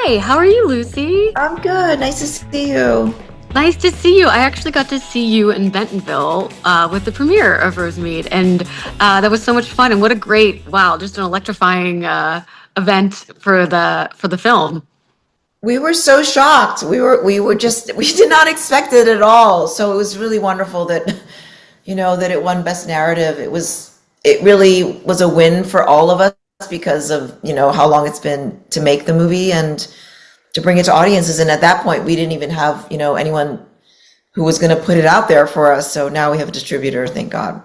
Hi, how are you, Lucy? I'm good. Nice to see you. Nice to see you. I actually got to see you in Bentonville with the premiere of Rosemead, and that was so much fun. And what a great, wow, just an electrifying event for the film. We were so shocked. We were just we did not expect it at all. So it was really wonderful that that it won Best Narrative. It really was a win for all of us because of, how long it's been to make the movie and to bring it to audiences. And at that point we didn't even have, anyone who was going to put it out there for us. So now we have a distributor, thank God.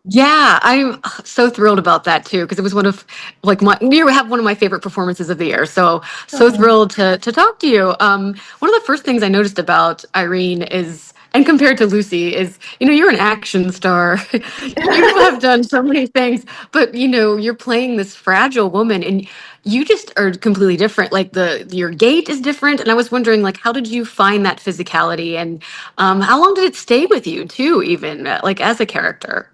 Yeah, I'm so thrilled about that too because it was one of like my you have one of my favorite performances of the year. So thrilled to talk to you. One of the first things I noticed about Irene is and compared to Lucy is you're an action star. You have done so many things, but you're playing this fragile woman and you just are completely different. Like the your gait is different, and I was wondering like how did you find that physicality and how long did it stay with you too, even like as a character?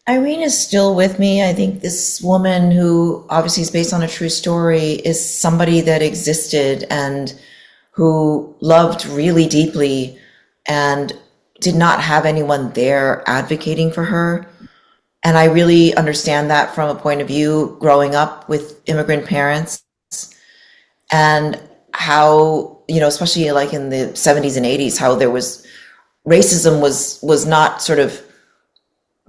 Irene is still with me. I think this woman, who obviously is based on a true story, is somebody that existed and who loved really deeply and did not have anyone there advocating for her. And I really understand that from a point of view growing up with immigrant parents, and how, especially like in the 70s and 80s, how there was racism was not sort of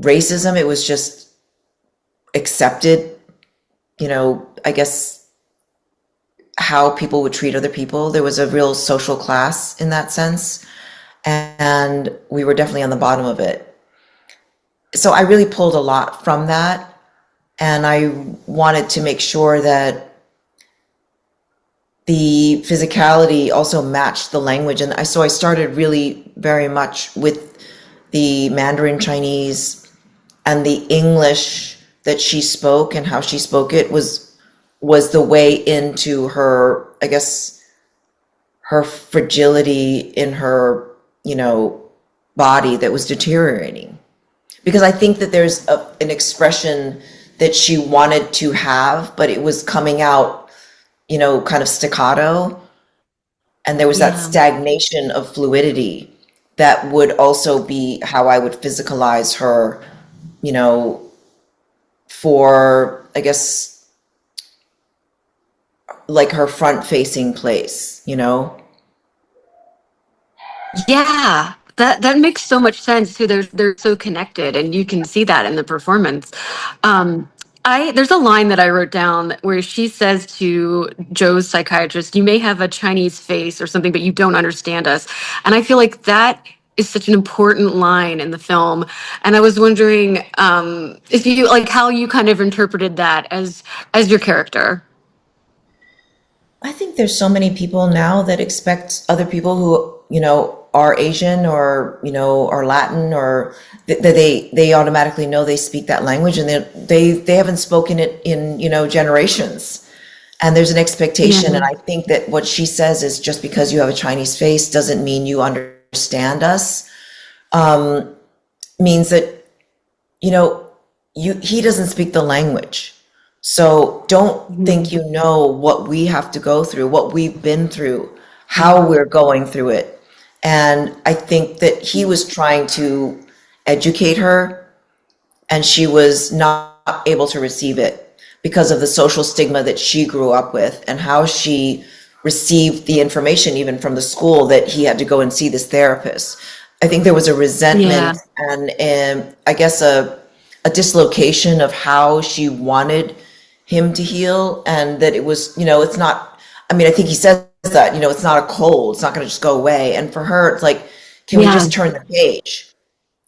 racism, it was just accepted, I guess, how people would treat other people. There was a real social class in that sense, and we were definitely on the bottom of it. So I really pulled a lot from that, and I wanted to make sure that the physicality also matched the language. And I started really very much with the Mandarin Chinese, and the English that she spoke and how she spoke it was the way into her, I guess, her fragility in her, body that was deteriorating. Because I think that there's an expression that she wanted to have, but it was coming out, kind of staccato, and there was that Yeah. stagnation of fluidity that would also be how I would physicalize her, you know, for, I guess, like her front facing place. Yeah, that makes so much sense too. They're so connected, and you can see that in the performance. Um, I there's a line that I wrote down where she says to Joe's psychiatrist, "You may have a Chinese face or something, but you don't understand us." And I feel like that is such an important line in the film. And I was wondering if you like how you kind of interpreted that as your character. I think there's so many people now that expect other people who, are Asian or, are Latin, or they automatically know they speak that language, and they haven't spoken it in, generations. And there's an expectation. Yeah. And I think that what she says is, just because you have a Chinese face doesn't mean you understand us. Means that, you know, he doesn't speak the language. So don't think Mhm. you know what we have to go through, what we've been through, how we're going through it. And I think that he was trying to educate her, and she was not able to receive it because of the social stigma that she grew up with, and how she received the information even from the school that he had to go and see this therapist. I think there was a Yeah. resentment and I guess a dislocation of how she wanted him to heal, and that it was, it's not, I mean, I think he says that, it's not a cold, it's not going to just go away. And for her, it's like, can we Yeah. just turn the page?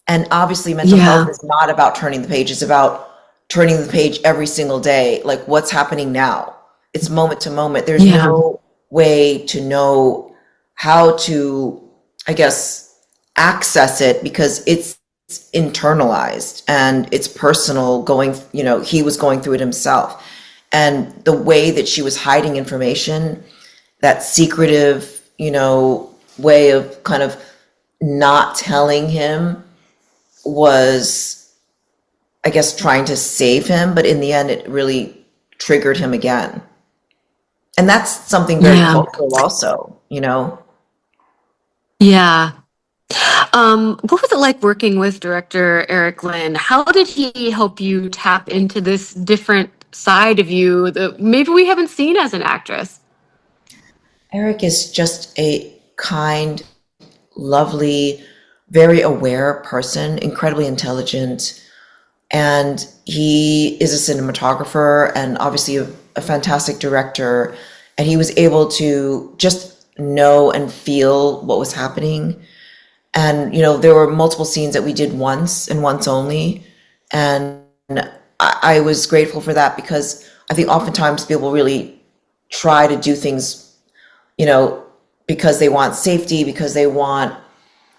And obviously, mental health Yeah. is not about turning the page. It's about turning the page every single day. Like, what's happening now? It's moment to moment. There's Yeah. no way to know how to, I guess, access it, because it's internalized and it's personal. He was going through it himself. And the way that she was hiding information, that secretive, way of kind of not telling him, was, I guess, trying to save him, but in the end, it really triggered him again. And that's something very Yeah. cultural also, you know. Yeah. What was it like working with director Eric Lin? How did he help you tap into this different side of you that maybe we haven't seen as an actress? Eric is just a kind, lovely, very aware person, incredibly intelligent, and he is a cinematographer and obviously a fantastic director. And he was able to just know and feel what was happening. And, you know, there were multiple scenes that we did once and once only. And I was grateful for that because I think oftentimes people really try to do things, you know, because they want safety, because they want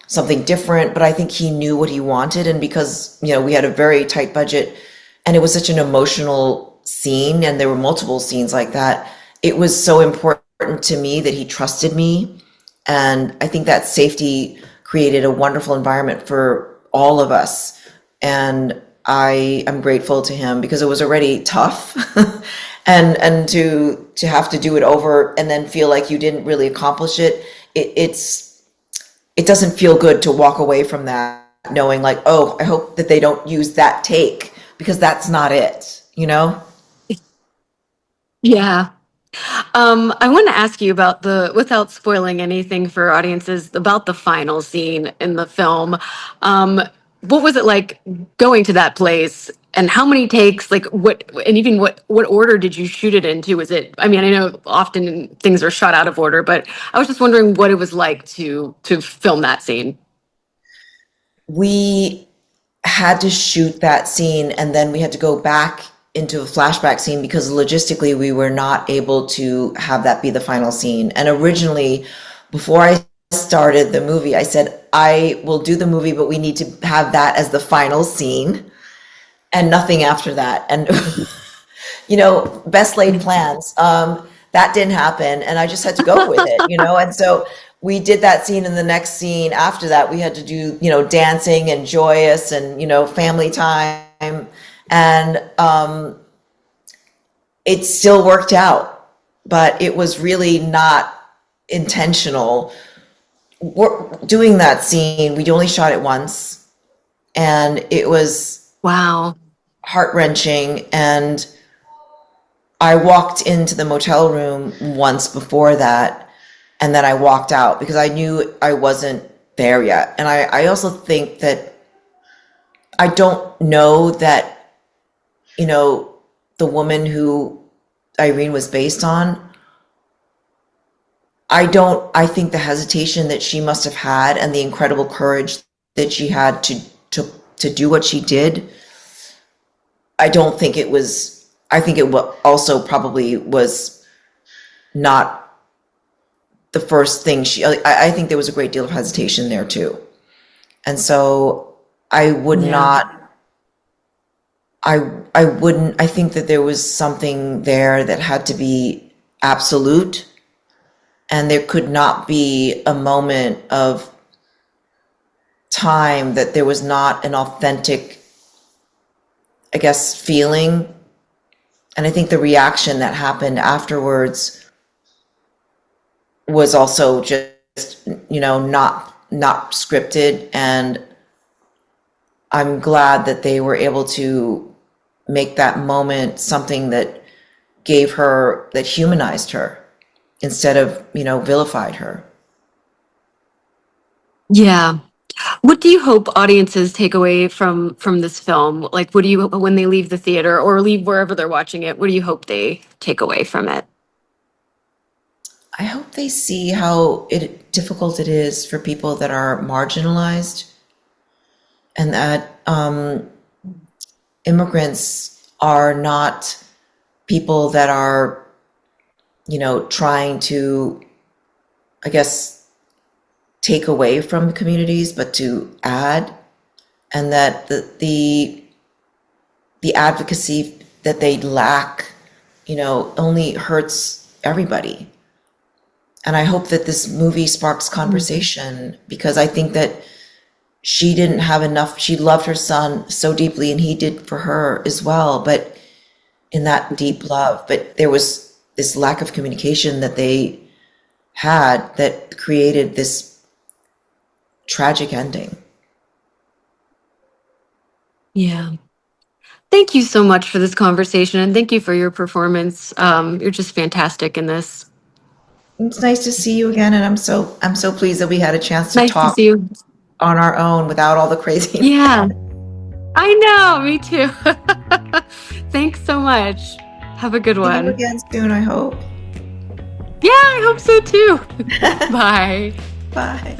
something different. But I think he knew what he wanted. And because, you know, we had a very tight budget and it was such an emotional scene and there were multiple scenes like that, it was so important to me that he trusted me. And I think that safety created a wonderful environment for all of us. And I am grateful to him because it was already tough. And to have to do it over and then feel like you didn't really accomplish it, it doesn't feel good to walk away from that knowing like, oh, I hope that they don't use that take because that's not it, you know? Yeah. I want to ask you about without spoiling anything for audiences, about the final scene in the film. Um, what was it like going to that place, and how many takes? Like what, and even what order did you shoot it into? Was it? I mean, I know often things are shot out of order, but I was just wondering what it was like to film that scene. We had to shoot that scene and then we had to go back into a flashback scene because logistically we were not able to have that be the final scene. And originally, before I started the movie, I said, I will do the movie, but we need to have that as the final scene and nothing after that. And, you know, best laid plans. That didn't happen. And I just had to go with it, you know? And so we did that scene, and the next scene after that, we had to do, you know, dancing and joyous and, you know, family time. And it still worked out, but it was really not intentional. Doing that scene, we only shot it once, and it was Wow. heart-wrenching. And I walked into the motel room once before that, and then I walked out because I knew I wasn't there yet. And I also think that I don't know that, you know, the woman who Irene was based on, I think the hesitation that she must have had and the incredible courage that she had to do what she did, I don't think it was, I think it also probably was not the first thing I think there was a great deal of hesitation there too. And so I would Yeah. not, I wouldn't, I think that there was something there that had to be absolute, and there could not be a moment of time that there was not an authentic, I guess, feeling. And I think the reaction that happened afterwards was also just, you know, not scripted. And I'm glad that they were able to make that moment something that gave her, that humanized her instead of, you know, vilified her. Yeah. What do you hope audiences take away from this film? Like, what do you, when they leave the theater or leave wherever they're watching it, what do you hope they take away from it? I hope they see how difficult it is for people that are marginalized, and that immigrants are not people that are, you know, trying to, I guess, take away from communities, but to add. And that the advocacy that they lack, you know, only hurts everybody. And I hope that this movie sparks conversation because I think that she didn't have enough. She loved her son so deeply, and he did for her as well, but in that deep love. But there was this lack of communication that they had that created this tragic ending. Yeah. Thank you so much for this conversation, and thank you for your performance. You're just fantastic in this. It's nice to see you again, and I'm so pleased that we had a chance to Nice to talk see you. on our own without all the craziness. Yeah, I know. Me too. Thanks so much. Have a good See you one. again soon, I hope. Yeah, I hope so too. Bye. Bye.